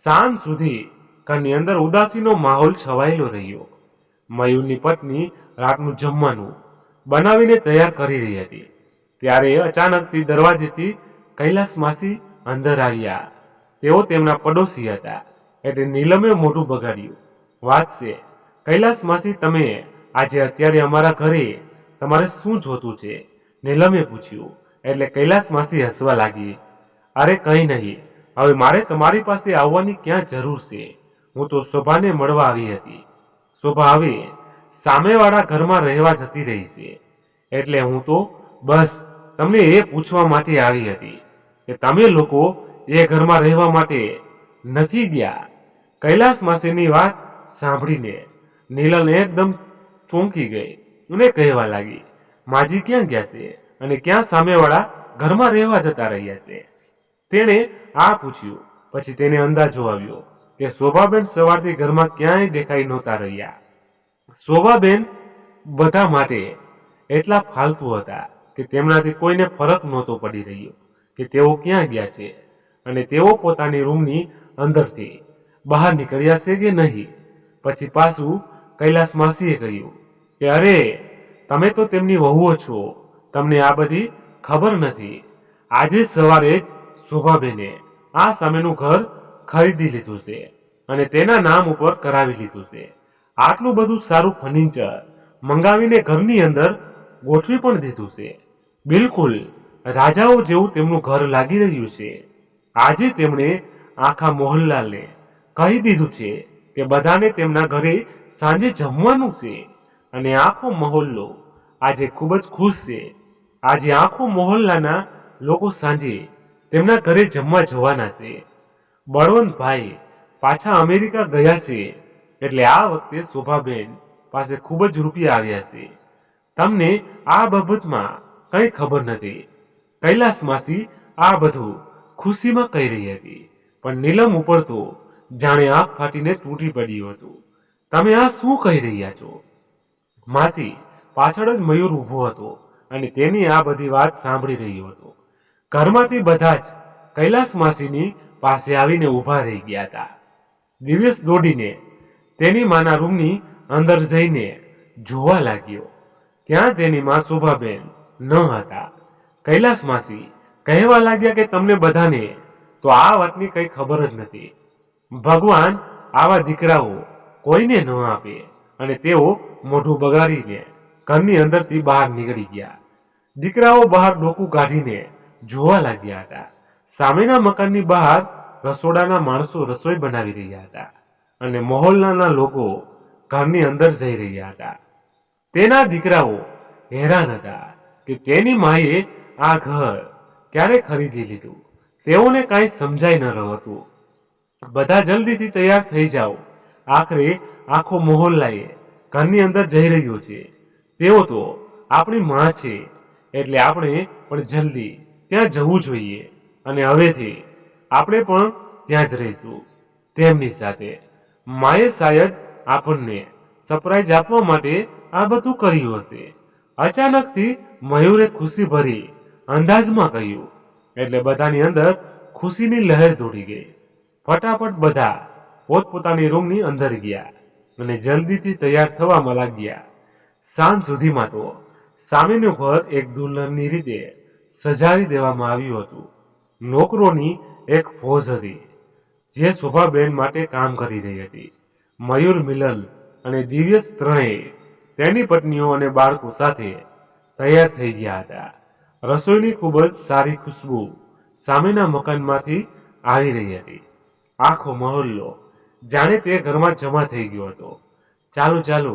સાંજ સુધી ઘરની અંદર ઉદાસીનો માહોલ છવાયેલો રહ્યો. મયુરની પત્ની રાતનું જમવાનું બનાવીને તૈયાર કરી રહી હતી. ત્યારે અચાનકથી દરવાજેથી કૈલાસ માસી અંદર આવ્યા. તેઓ તેમના પડોશી હતા એટલે નીલમે મોઢું બગાડ્યું. વાત છે કૈલાસ માસી, તમે આજે અત્યારે અમારા ઘરે તમારે શું જોતું છે? નીલમે પૂછ્યું. એટલે કૈલાસ માસી હસવા લાગી. અરે કંઈ નહીં, હવે મારે તમારી પાસે આવવાની ક્યાં જરૂર છે? હું તો શોભાને મળવા આવી હતી. શોભા હવે સામેવાળા ઘરમાં રહેવા જતી રહી છે, એટલે હું તો બસ તમને એ પૂછવા માટે આવી હતી કે તમે લોકો એ ઘરમાં રહેવા માટે નથી ગયા. કૈલાસ માસીની વાત સાંભળીને નીલન એકદમ ચોંકી ગઈ અને કહેવા લાગી, માજી ક્યાં ગયા છે અને ક્યાં સામેવાળા ઘરમાં રહેવા જતા રહ્યા છે? તેણે આ પૂછ્યું. પછી તેને અંદાજો આવ્યો કે શોભાબેન સવારથી ઘરમાં ક્યાંય દેખાઈ નહોતા રહ્યા. શોભાબેન બધા માટે એટલા ફાલતુ હતા કે તેમનાથી કોઈને ફરક નહોતો પડી રહ્યો કે તેઓ ક્યાં ગયા છે અને તેઓ પોતાની રૂમની અંદરથી બહાર નીકળ્યા છે કે નહીં. પછી પાછું કૈલાસ માસીએ કહ્યું કે અરે, તમે તો તેમની વહુઓ છો, તમને આ બધી ખબર નથી. આજે સવારે જ શોભાબેને આ સામેનું ઘર ખરીદી લીધું છે અને તેના નામ ઉપર કરાવી લીધું છે. આટલું બધું સારું ફર્નિચર મંગાવીને ઘરની અંદર ગોઠવી પણ દીધું છે. બિલકુલ રાજાઓ જેવું તેમનું ઘર લાગી રહ્યું છે. આજે તેમણે આખા મોહલ્લાને કહી દીધું છે કે બધાને તેમના ઘરે સાંજે જમવાનું છે અને આખો મહોલ્લો આજે ખૂબ જ ખુશ છે. આજે આખો મોહલ્લાના લોકો સાંજે તેમના ઘરે જમવા જવાના છે. બળવંતભાઈ પાછા અમેરિકા ગયા છે, એટલે આ વખતે શોભાબેન પાસે ખૂબ જ રૂપિયા આવ્યા છે. તમને આ બાબતમાં કંઈ ખબર નથી. કૈલાસ માસી આ બધું ખુશીમાં કહી રહી હતી, પણ નીલમ ઉપર તો જાણે આંખ ફાટીને તૂટી પડ્યું હતું. તમે આ શું કહી રહ્યા છો? માસી પાછળ જ મયુર ઊભો હતો અને તેની આ બધી વાત સાંભળી રહ્યો હતો. ઘરમાંથી બધા જ કૈલાસ માસીની પાસે આવીને ઊભા રહી ગયા હતા. દિવ્યેશ દોડીને તેની માના રૂમની અંદર જઈને જોવા લાગ્યો. ત્યાં તેની માં શોભાબેન ન હતા. કૈલાસ માસી કહેવા લાગ્યા કે તમને બધાને તો આ વાતની કંઈ ખબર જ નથી. ભગવાન આવા દીકરાઓ કોઈને ન આપે. અને તેઓ મોઢું બગાડીને ઘરની અંદરથી બહાર નીકળી ગયા. દીકરાઓ બહાર ડોકું કાઢીને જોવા લાગ્યા હતા. સામેના મકાનની બહાર રસોડાના માણસો રસોઈ બનાવી રહ્યા હતા અને મહોલ્લાના લોકો ઘરની અંદર જઈ રહ્યા હતા. તેના દીકરાઓ હેરાન હતા કે તેની માએ આ ઘર ક્યારે ખરીદી લીધું તેઓને કાંઈ સમજાઈ ન રહ્યું હતું। બધા જલ્દીથી તૈયાર થઈ જાઓ, આખરે આખો મોહલ્લાએ ઘરની અંદર જઈ રહ્યો છે। તેઓ તો આપણી માં છે, એટલે આપણે પણ જલ્દી ત્યાં જવું જોઈએ અને હવેથી આપણે પણ ત્યાં જ રહીશું તેમની સાથે। માએ શાયદ આપણને સરપ્રાઈઝ આપવા માટે આ બધું કર્યું હશે। અચાનકથી મયુરે ખુશી ભરી અંદાજમાં કહ્યું, એટલે બધાની અંદર ખુશીની લહેર દોડી ગઈ। ફટાફટ બધા પોતપોતાની રૂમની અંદર ગયા અને જલ્દીથી તૈયાર થવામાં લાગ્યા। સાંજ સુધીમાં તો સામેનું ઘર એક દુલ્હનની રીતે સજાવી દેવામાં આવ્યું હતું। નોકરોની એક ફોજ હતી જે શોભાબેન માટે કામ કરી રહી હતી। મયુર, મિલન અને દિવ્યેશ ત્રણેય તેની પત્નીઓ અને બાળકો સાથે તૈયાર થઈ ગયા હતા। રસોઈની ખૂબ જ સારી ખુશ્બુ સામેના મકાનમાંથી આવી રહી હતી। આખો મહોલ્લો જાણે તે ઘરમાં જમા થઈ ગયો હતો। ચાલો ચાલો,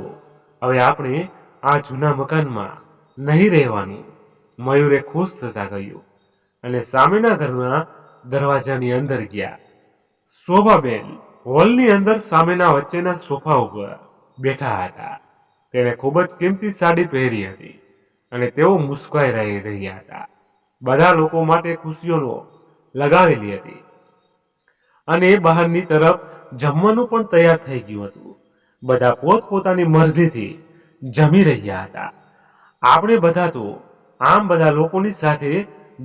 હવે આપણે આ જૂના મકાનમાં નહીં રહેવાનું, મયુરે ખુશ થતા કહ્યું અને સામેના ઘરના દરવાજાની અંદર ગયા। શોભાબેન હોલની અંદર સામેના વચ્ચેના સોફા ઉપર બેઠા હતા। તેણે ખૂબ જ કિંમતી સાડી પહેરી હતી અને તેઓ મુસ્કરાઈ રહ્યા હતા। બધા લોકો માટે ખુશીઓનો લગાવેલી હતી અને બહારની તરફ જમવાનું પણ તૈયાર થઈ ગયું હતું। બધા પોતપોતાની મરજીથી જમી રહ્યા હતા। આપણે બધા તો આમ બધા લોકોની સાથે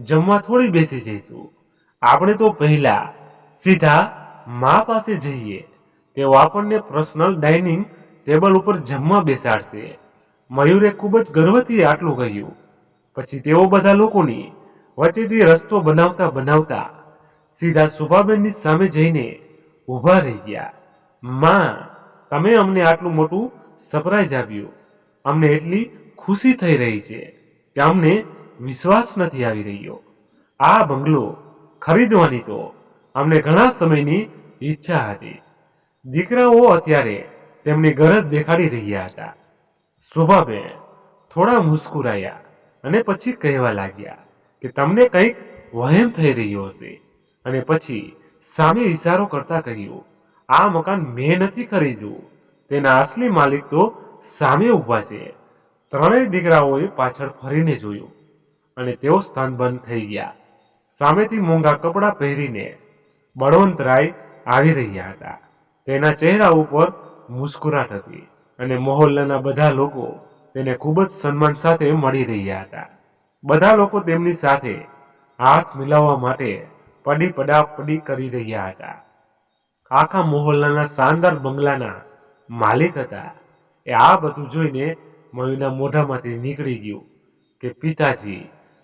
જમવા થોડી બેસી જઈશું, આપણે તો પહેલા સીધા મા પાસે જઈએ, તેઓ આપણને પર્સનલ ડાઇનિંગ ટેબલ ઉપર જમવા બેસાડશે। મયુરે ખૂબ જ ગર્વથી આટલું કહ્યું। પછી તેઓ બધા લોકોની વચ્ચેથી રસ્તો બનાવતા બનાવતા સીધા શોભાબેનની સામે જઈને ઊભા રહી ગયા। માં, તમે અમને આટલું મોટું સરપ્રાઈઝ આપ્યું, અમને એટલી ખુશી થઈ રહી છે કે અમને વિશ્વાસ નથી આવી રહ્યો। આ બંગલો ખરીદવાની તો અમને ઘણા સમયની ઈચ્છા હતી। દીકરાઓ અત્યારે તેમની ગરજ દેખાડી રહ્યા હતા। શોભાબેન થોડા મુસ્કુરાયા અને પછી કહેવા લાગ્યા કે તમને કંઈક વહેમ થઈ રહ્યો હશે, અને પછી સામે ઈશારો કરતા કહ્યું, આ મકાન મેં નથી ખરીદ્યું, તેના અસલી માલિક તો સામે ઊભા છે। ત્રણેય દીકરાઓએ પાછળ ફરીને જોયું અને તેઓ સ્તનબંધ થઈ ગયા। સામેથી મોંઘા કપડાં પહેરીને બળવંતરાય આવી રહ્યા હતા। તેના ચહેરા ઉપર મુસ્કુરાટ હતી અને મોહલ્લાના બધા લોકો તેને ખૂબ જ સન્માન સાથે મળી રહ્યા હતા। બધા લોકો તેમની સાથે હાથ મિલાવવા માટે પડી પડાપડી કરી રહ્યા હતા। આખા મોહલ્લાના શાનદાર બંગલાના માલિક હતા। એ આ બધું જોઈને મયુરના મોઢામાંથી નીકળી ગયું કે પિતાજી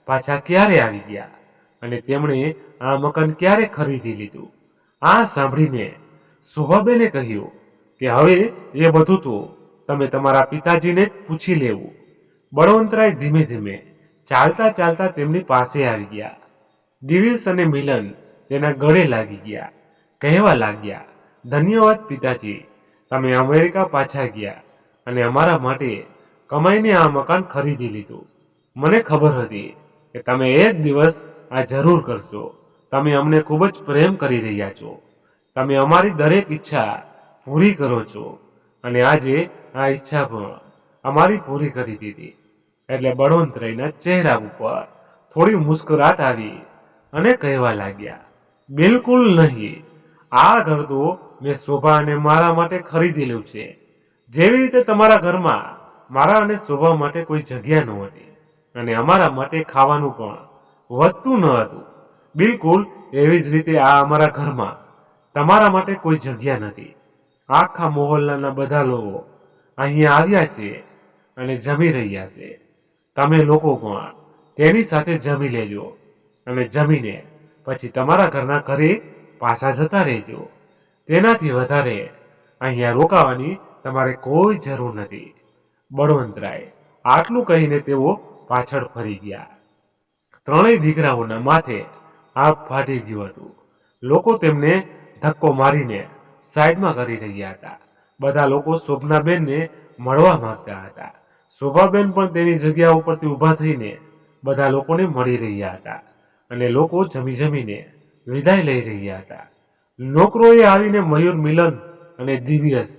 પાછા ક્યારે આવી ગયા અને તેમણે આ મકાન ક્યારે ખરીદી લીધું। આ સાંભળીને શોભાબેને કહ્યું કે હવે એ બધું તો તમે તમારા પિતાજીને જ પૂછી લેવું। બળવંતરાય ધીમે ધીમે ચાલતા ચાલતા તેમની પાસે આવી ગયા। દિવ્યેશ અને મિલન તેના ગળે લાગી ગયા, કહેવા લાગ્યા, ધન્યવાદ પિતાજી, તમે અમેરિકા પાછા ગયા અને અમારા માટે કમાઈને આ મકાન ખરીદી લીધું। મને ખબર હતી કે તમે એક દિવસ આ જરૂર કરશો। તમે અમને ખૂબ જ પ્રેમ કરી રહ્યા છો, તમે અમારી દરેક ઈચ્છા પૂરી કરો છો અને આજે આ ઈચ્છા પણ અમારી પૂરી કરી દીધી। એટલે બળવંતરાયના ચહેરા ઉપર થોડી મુસ્કરાટ આવી અને કહેવા લાગ્યા, બિલકુલ નહીં, આ ઘર તો મેં શોભા અને મારા માટે ખરીદેલું છે। જેવી રીતે તમારા ઘરમાં મારા અને શોભા માટે કોઈ જગ્યા નહોતી અને અમારા માટે ખાવાનું પણ વધતું ન હતું, બિલકુલ એવી જ રીતે આ અમારા ઘરમાં તમારા માટે કોઈ જગ્યા નથી। આખા મોહલ્લાના બધા લોકો અહીંયા આવ્યા છે અને જમી રહ્યા છે। તમે લોકો પણ તેની સાથે જમી લેજો અને જમીને પછી તમારા ઘરના ઘરે પાછા જતા રહેજો। તેનાથી વધારે અહીંયા રોકાવાની તમારે કોઈ જરૂર નથી। બળવંતરાય આટલું કહીને તેઓ પાછળ ફરી ગયા। ત્રણેય દીકરાઓના માથે આગ ફાટી ગયું હતું। લોકો તેમને ધક્કો મારીને સાઈડમાં કરી રહ્યા હતા। બધા લોકો શોભનાબેનને મળવા માંગતા હતા। શોભાબેન પણ તેની જગ્યા ઉપરથી ઊભા થઈને બધા લોકોને મળી રહ્યા હતા। અને લોકો જમીને વિદાય લઈ રહ્યા હતા. નોકરોએ આવીને મયુર મિલન અને દિવ્યસ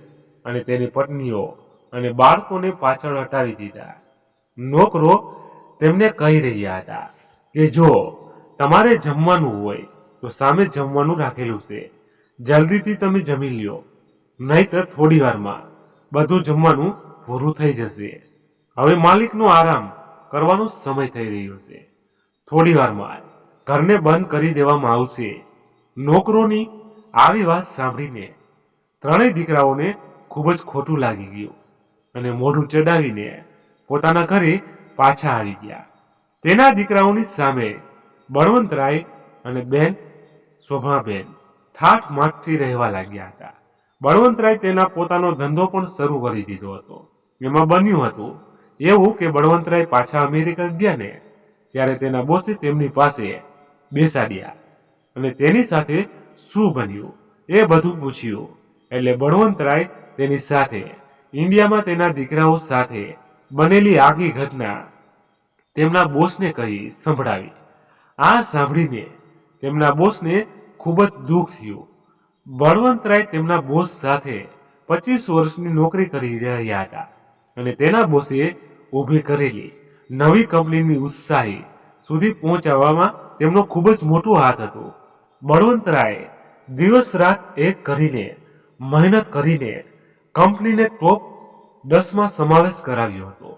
અને તેની પત્નીઓ અને બાળકોને પાછળ હટાવી દીધા. નોકરો તેમને કહી રહ્યા હતા કે જો તમારે જમવાનું હોય તો સામે જમવાનું રાખેલું છે, જલ્દીથી તમે જમી લ્યો, નહીતર થોડી વારમાં બધું જમવાનું પૂરું થઈ જશે. હવે માલિકનો આરામ કરવાનો સમય થઈ રહ્યો છે. થોડી વારમાં ઘરને બંધ કરી દેવામાં આવશે. નોકરોની આવી વાત સાંભળીને ત્રણેય દીકરાઓને ખૂબ જ ખોટું લાગી ગયું અને મોઢું ચડાવીને પોતાના ઘરે પાછા આવી ગયા. તેના દીકરાઓની સામે બળવંતરાય અને બેન શોભાબેન ઠાઠમાઠથી રહેવા લાગ્યા હતા. બળવંતરાય તેના પોતાનો ધંધો પણ શરૂ કરી દીધો હતો. એમાં બન્યું હતું એવું કે બળવંતરાય પાછા અમેરિકા ગયા ને ત્યારે તેના બોસે તેમની પાસે બેસાડ્યા અને તેની સાથે શું બન્યું એ બધું પૂછ્યું. એટલે બળવંતરાય તેની સાથે ઇન્ડિયામાં તેના દીકરાઓ સાથે બનેલી આખી ઘટના તેમના બોસને કહી સંભળાવી. આ સાંભળીને તેમના બોસને ખૂબ જ દુઃખ થયું. બળવંતરાય તેમના બોસ સાથે 25 વર્ષની નોકરી કરી રહ્યા હતા અને તેના બોસે ઊભી કરેલી નવી કંપનીની ઉત્સાહી સુધી પહોંચાડવામાં તેમનો ખૂબ જ મોટો હાથ હતો. બળવંતરાય દિવસ રાત એક કરીને મહેનત કરીને કંપનીને ટોપ 10માં સમાવેશ કરાવ્યો હતો.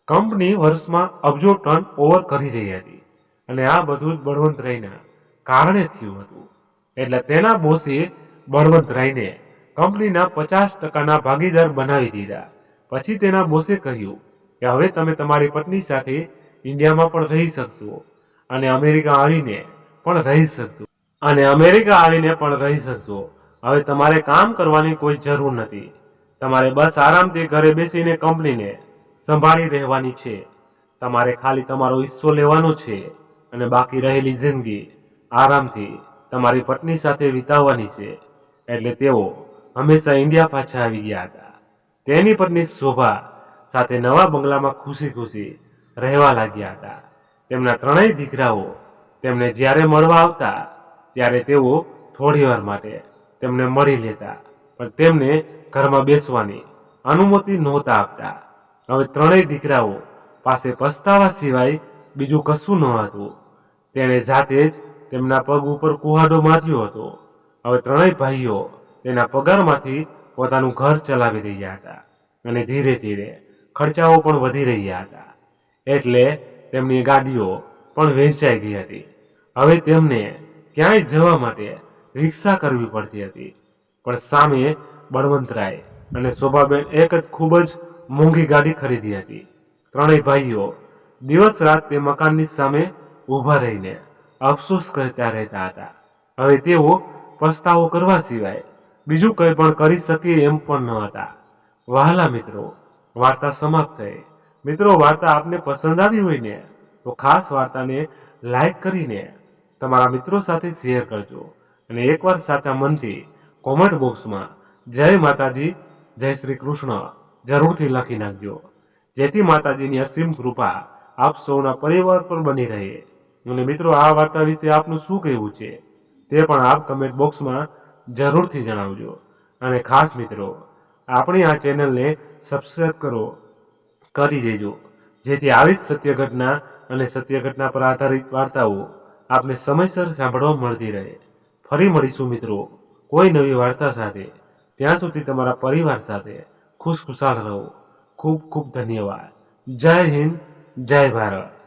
કંપની વર્ષમાં અબજો ટર્ન ઓવર કરી રહી હતી અને આ બધું જ બળવંતરાયના કારણે થયું હતું. એટલે તેના બોસે બળવંતરાયને કંપનીના 50%ના ભાગીદાર બનાવી દીધા. પછી તેના બોસે કહ્યું કે હવે તમે તમારી પત્ની સાથે ઇન્ડિયામાં પણ રહી શકશો અને અમેરિકા આવીને પણ રહી શકશો. હવે તમારે કામ કરવાની કોઈ જરૂર નથી. તમારે બસ આરામથી ઘરે બેસીને કંપનીને સંભાળી રહેવાની છે. તમારે ખાલી તમારો હિસ્સો લેવાનો છે અને બાકી રહેલી જિંદગી આરામથી તમારી પત્ની સાથે વિતાવવાની છે. એટલે તેઓ હંમેશા ઇન્ડિયા પાછા આવી ગયા હતા. તેની પત્ની શોભા સાથે નવા બંગલામાં ખુશી ખુશી રહેવા લાગ્યા હતા. તેમના ત્રણેય દીકરાઓ તેમને જ્યારે મળવા આવતા ત્યારે તેઓ થોડી વાર માટે તેમને મળી લેતા, પણ તેમને ઘરમાં બેસવાની અનુમતિ નહોતા આપતા. હવે ત્રણેય દીકરાઓ પાસે પસ્તાવા સિવાય બીજું કશું ન હતું. તેણે જાતે જ તેમના પગ ઉપર કુહાડો માર્યો હતો. હવે ત્રણેય ભાઈઓ તેના પગારમાંથી પોતાનું ઘર ચલાવી રહ્યા હતા અને ધીરે ધીરે ખર્ચાઓ પણ વધી રહ્યા હતા. એટલે તેમની ગાડીઓ પણ વેચાઈ ગઈ હતી. હવે તેમને ક્યાંય જવા માટે રિક્ષા કરવી પડતી હતી. પણ સામે બળવંતરાય અને શોભાબેન એક જ ખૂબ જ મોંઘી ગાડી ખરીદી હતી. ત્રણેય ભાઈઓ દિવસ રાત તે મકાનની સામે ઊભા રહીને અફસોસ કરતા રહેતા હતા. હવે તેઓ પસ્તાવો કરવા સિવાય બીજું કંઈ પણ કરી શકે એમ પણ ન હતા. વહાલા મિત્રો, વાર્તા સમાપ્ત થઈ. મિત્રો, વાર્તા આપને પસંદ આવી હોય ને તો ખાસ વાર્તાને લાઈક કરીને તમારા મિત્રો સાથે શેર કરજો અને એકવાર સાચા મનથી કોમેન્ટ બોક્સમાં જય માતાજી, જય શ્રી કૃષ્ણ જરૂરથી લખી નાખજો, જેથી માતાજીની અસીમ કૃપા આપ સૌના પરિવાર પર બની રહે. અને મિત્રો, આ વાર્તા વિશે આપનું શું કહેવું છે તે પણ આપ કમેન્ટ બોક્સમાં જરૂરથી જણાવજો. અને ખાસ મિત્રો, આપણી આ ચેનલને સબસ્ક્રાઈબ કરી દેજો, જેથી આવી જ સત્ય ઘટના અને સત્ય ઘટના પર આધારિત વાર્તાઓ આપને સમયસર સાંભળવા મળતી રહે. ફરી મળીશું મિત્રો કોઈ નવી વાર્તા સાથે. ત્યાં સુધી તમારા પરિવાર સાથે ખુશખુશાલ રહો. ખૂબ ખૂબ ધન્યવાદ. જય હિન્દ, જય ભારત.